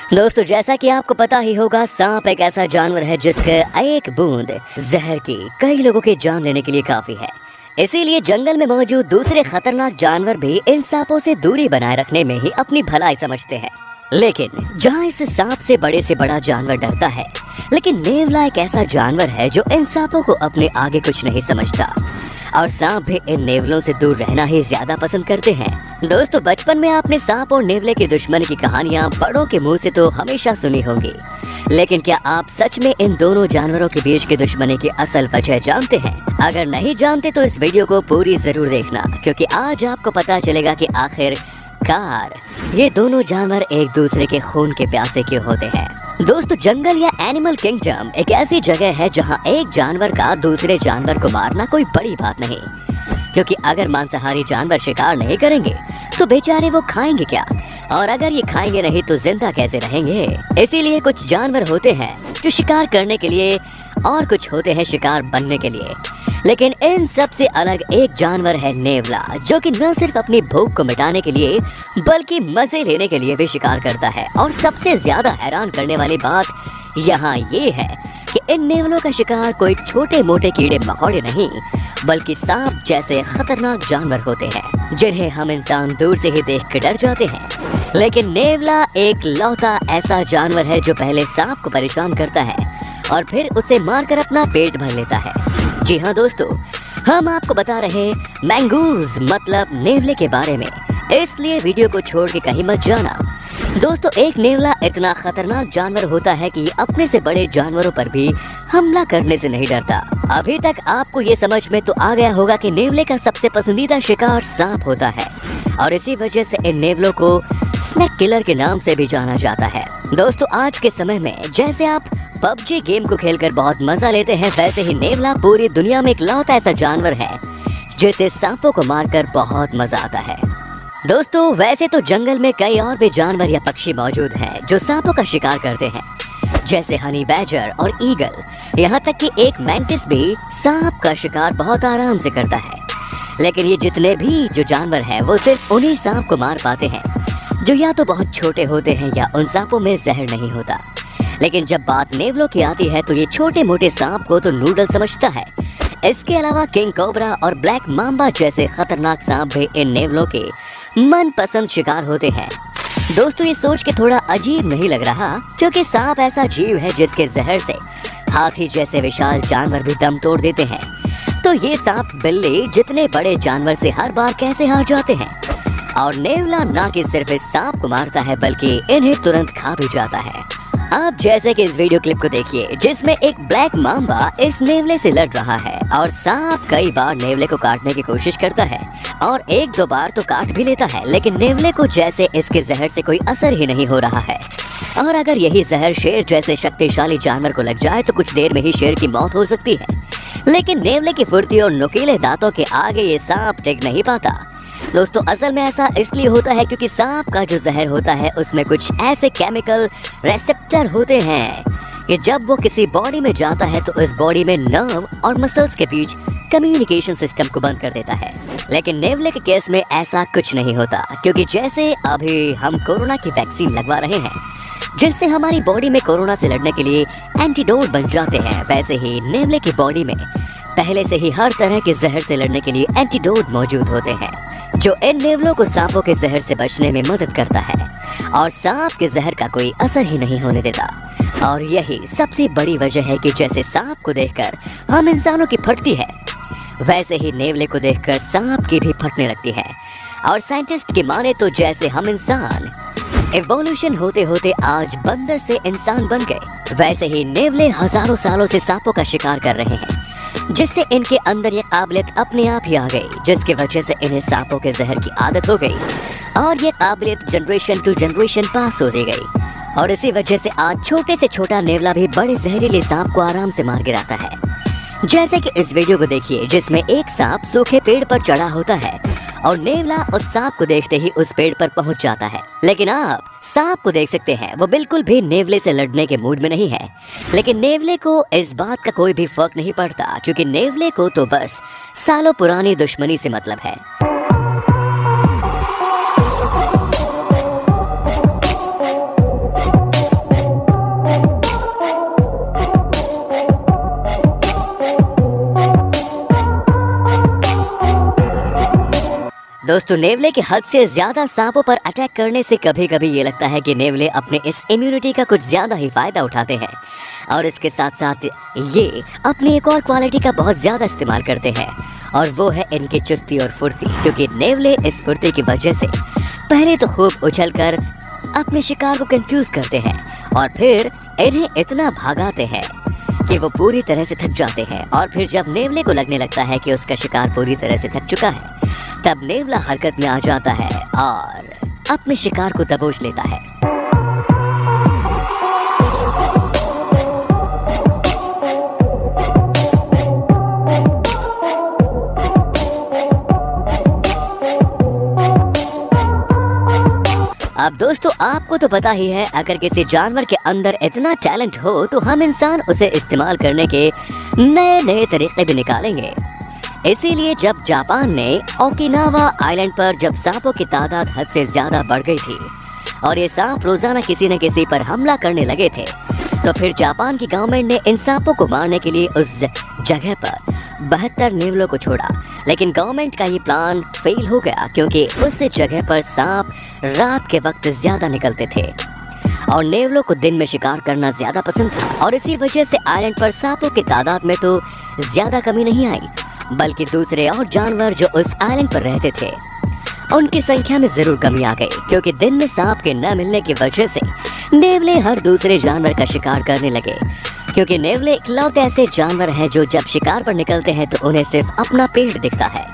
दोस्तों, जैसा कि आपको पता ही होगा, सांप एक ऐसा जानवर है जिसके एक बूंद जहर की कई लोगों की जान लेने के लिए काफी है। इसीलिए जंगल में मौजूद दूसरे खतरनाक जानवर भी इन सांपों से दूरी बनाए रखने में ही अपनी भलाई समझते हैं। लेकिन जहाँ इस सांप से बड़ा जानवर डरता है, लेकिन नेवला एक ऐसा जानवर है जो इन सांपों को अपने आगे कुछ नहीं समझता और सांप भी इन नेवलों से दूर रहना ही ज्यादा पसंद करते हैं। दोस्तों, बचपन में आपने सांप और नेवले की दुश्मनी की कहानियां बड़ों के मुंह से तो हमेशा सुनी होंगी, लेकिन क्या आप सच में इन दोनों जानवरों के बीच की दुश्मनी की असल वजह जानते हैं? अगर नहीं जानते तो इस वीडियो को पूरी जरूर देखना, क्योंकि आज आपको पता चलेगा कि आखिरकार ये दोनों जानवर एक दूसरे के खून के प्यासे क्यों होते हैं। दोस्तों, जंगल या एनिमल किंगडम एक ऐसी जगह है जहां एक जानवर का दूसरे जानवर को मारना कोई बड़ी बात नहीं, क्योंकि अगर मांसाहारी जानवर शिकार नहीं करेंगे तो बेचारे वो खाएंगे क्या, और अगर ये खाएंगे नहीं तो जिंदा कैसे रहेंगे। इसीलिए कुछ जानवर होते हैं जो शिकार करने के लिए और कुछ होते हैं शिकार बनने के लिए। लेकिन इन सब से अलग एक जानवर है नेवला, जो कि न सिर्फ अपनी भूख को मिटाने के लिए बल्कि मजे लेने के लिए भी शिकार करता है। और सबसे ज्यादा हैरान करने वाली बात यहाँ ये है कि इन नेवलों का शिकार कोई छोटे मोटे कीड़े मकोड़े नहीं, बल्कि सांप जैसे खतरनाक जानवर होते हैं जिन्हें हम इंसान दूर से ही देख के डर जाते हैं। लेकिन नेवला एक लौता ऐसा जानवर है जो पहले सांप को परेशान करता है और फिर उसे मारकर अपना पेट भर लेता है। जी हाँ दोस्तों, हम आपको बता रहे मैंगूज मतलब नेवले के बारे में, इसलिए वीडियो को छोड़ के कहीं मत जाना। दोस्तों, एक नेवला इतना खतरनाक जानवर होता है कि अपने से बड़े जानवरों पर भी हमला करने से नहीं डरता। अभी तक आपको ये समझ में तो आ गया होगा कि नेवले का सबसे पसंदीदा शिकार सांप होता है और इसी वजह से इन नेवलों को स्नेक किलर के नाम से भी जाना जाता है। दोस्तों, आज के समय में जैसे आप पबजी गेम को खेलकर बहुत मजा लेते हैं, वैसे ही नेवला पूरी दुनिया में एक लौता ऐसा जानवर है जिसे सांपों को मारकर बहुत मजा आता है। दोस्तों, वैसे तो जंगल में कई और भी जानवर या पक्षी मौजूद हैं जो सांपों का शिकार करते हैं, जैसे हनी बैजर और ईगल। यहाँ तक कि एक मैंटिस भी सांप का शिकार बहुत आराम से करता है। लेकिन ये जितने भी जो जानवर हैं वो सिर्फ उन्हीं सांप को मार पाते हैं जो या तो बहुत छोटे होते हैं या उन सांपों में जहर नहीं होता। लेकिन जब बात नेवलों की आती है तो ये छोटे मोटे सांप को तो नूडल समझता है। इसके अलावा किंग कोबरा और ब्लैक मांबा जैसे खतरनाक सांप भी इन नेवलों के मनपसंद शिकार होते हैं। दोस्तों, ये सोच के थोड़ा अजीब नहीं लग रहा, क्योंकि सांप ऐसा जीव है जिसके जहर से हाथी जैसे विशाल जानवर भी दम तोड़ देते हैं। तो ये सांप बिल्ली जितने बड़े जानवर से हर बार कैसे हार जाते हैं। और नेवला ना कि सिर्फ इस सांप को मारता है बल्कि इन्हें तुरंत खा भी जाता है। आप जैसे कि इस वीडियो क्लिप को देखिए, जिसमें एक ब्लैक मांबा इस नेवले से लड़ रहा है और सांप कई बार नेवले को काटने की कोशिश करता है और एक दो बार तो काट भी लेता है, लेकिन नेवले को जैसे इसके जहर से कोई असर ही नहीं हो रहा है। और अगर यही जहर शेर जैसे शक्तिशाली जानवर को लग जाए तो कुछ देर में ही शेर की मौत हो सकती है। लेकिन नेवले की फुर्ती और नुकीले दांतों के आगे ये सांप टिक नहीं पाता। दोस्तों, असल में ऐसा इसलिए होता है क्योंकि सांप का जो जहर होता है उसमें कुछ ऐसे केमिकल रेसेप्टर होते हैं कि जब वो किसी बॉडी में जाता है तो इस बॉडी में नर्व और मसल्स के बीच कम्युनिकेशन सिस्टम को बंद कर देता है। लेकिन नेवले के केस में ऐसा कुछ नहीं होता, क्योंकि जैसे अभी हम कोरोना की वैक्सीन लगवा रहे हैं जिससे हमारी बॉडी में कोरोना से लड़ने के लिए एंटीडोट बन जाते हैं, वैसे ही नेवले की बॉडी में पहले से ही हर तरह के जहर से लड़ने के लिए एंटीडोट मौजूद होते हैं, जो इन नेवलों को सांपों के जहर से बचने में मदद करता है और सांप के जहर का कोई असर ही नहीं होने देता। और यही सबसे बड़ी वजह है कि जैसे सांप को देखकर हम इंसानों की फटती है, वैसे ही नेवले को देखकर सांप की भी फटने लगती है। और साइंटिस्ट की माने तो जैसे हम इंसान इवोल्यूशन होते होते आज बंदर से इंसान बन गए, वैसे ही नेवले हजारों सालों से सांपों का शिकार कर रहे हैं, जिससे इनके अंदर ये काबिलियत अपने आप ही आ गई, जिसकी वजह से इन्हें सांपों के जहर की आदत हो गई और ये काबिलियत जनरेशन टू जनरेशन पास होती गई। और इसी वजह से आज छोटे से छोटा नेवला भी बड़े जहरीले सांप को आराम से मार गिराता है। जैसे कि इस वीडियो को देखिए, जिसमें एक सांप सूखे पेड़ पर चढ़ा होता है और नेवला उस सांप को देखते ही उस पेड़ पर पहुंच जाता है। लेकिन आप सांप को देख सकते हैं, वो बिल्कुल भी नेवले से लड़ने के मूड में नहीं है। लेकिन नेवले को इस बात का कोई भी फर्क नहीं पड़ता, क्योंकि नेवले को तो बस सालों पुरानी दुश्मनी से मतलब है। दोस्तों, नेवले के हद से ज्यादा सांपों पर अटैक करने से कभी कभी ये लगता है कि नेवले अपने इस इम्यूनिटी का कुछ ज्यादा ही फायदा उठाते हैं और इसके साथ साथ ये अपनी एक और क्वालिटी का बहुत ज्यादा इस्तेमाल करते हैं और वो है इनकी चुस्ती और फुर्ती। क्योंकि नेवले इस फुर्ती की वजह से पहले तो खूब उछलकर अपने शिकार को कंफ्यूज करते हैं और फिर इन्हें इतना भागाते हैं कि वो पूरी तरह से थक जाते हैं। और फिर जब नेवले को लगने लगता है कि उसका शिकार पूरी तरह से थक चुका है, तब नेवला हरकत में आ जाता है और अपने शिकार को दबोच लेता है। अब दोस्तों, आपको तो पता ही है, अगर किसी जानवर के अंदर इतना टैलेंट हो तो हम इंसान उसे इस्तेमाल करने के नए नए तरीके भी निकालेंगे। इसीलिए जब जापान ने ओकिनावा आइलैंड पर जब सांपों की तादाद हद से ज्यादा बढ़ गई थी और ये सांप रोजाना किसी न किसी पर हमला करने लगे थे, तो फिर जापान की गवर्नमेंट ने इन सांपों को मारने के लिए उस जगह पर 72 नेवलों को छोड़ा। लेकिन गवर्नमेंट का ये प्लान फेल हो गया क्योंकि उस जगह पर सांप रात के वक्त ज्यादा निकलते थे और नेवलों को दिन में शिकार करना ज्यादा पसंद था और इसी वजह से आइलैंड पर सांपों की तादाद में तो ज्यादा कमी नहीं आई, बल्कि दूसरे और जानवर जो उस आइलैंड पर रहते थे उनकी संख्या में जरूर कमी आ गई। क्योंकि दिन में सांप के न मिलने की वजह से नेवले हर दूसरे जानवर का शिकार करने लगे। क्योंकि नेवले इकलौते ऐसे जानवर हैं जो जब शिकार पर निकलते हैं तो उन्हें सिर्फ अपना पेट दिखता है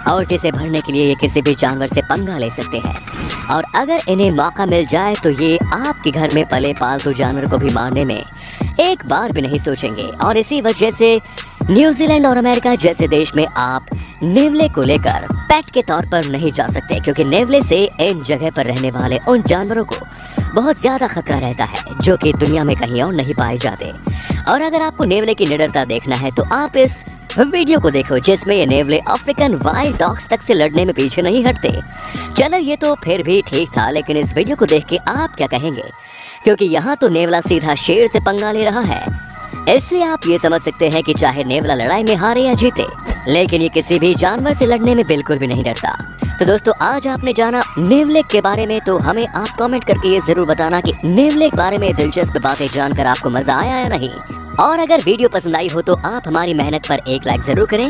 और जिसे भरने के लिए ये किसी भी जानवर से पंगा ले सकते हैं और अगर इन्हें मौका मिल जाए तो ये आपके घर में पले पालतू जानवर को भी मारने में एक बार भी नहीं सोचेंगे। और इसी वजह से न्यूजीलैंड और अमेरिका जैसे देश में आप नेवले को लेकर पेट के तौर पर नहीं जा सकते, क्योंकि नेवले से इन जगह पर रहने वाले उन जानवरों को बहुत ज्यादा खतरा रहता है जो कि दुनिया में कहीं और नहीं पाए जाते। और अगर आपको नेवले की निडरता देखना है तो आप इस वीडियो को देखो जिसमें ये नेवले अफ्रीकन वाइल्ड डॉग्स तक से लड़ने में पीछे नहीं हटते। चलो, ये तो फिर भी ठीक था, लेकिन इस वीडियो को देख के आप क्या कहेंगे? क्योंकि यहाँ तो नेवला सीधा शेर से पंगा ले रहा है। इससे आप ये समझ सकते हैं कि चाहे नेवला लड़ाई में हारे या जीते, लेकिन ये किसी भी जानवर से लड़ने में बिल्कुल भी नहीं डरता। तो दोस्तों, आज आपने जाना नेवले के बारे में, तो हमें आप कमेंट करके ये जरूर बताना कि नेवले के बारे में दिलचस्प बातें जानकर आपको मजा आया या नहीं। और अगर वीडियो पसंद आई हो तो आप हमारी मेहनत पर एक लाइक जरूर करें।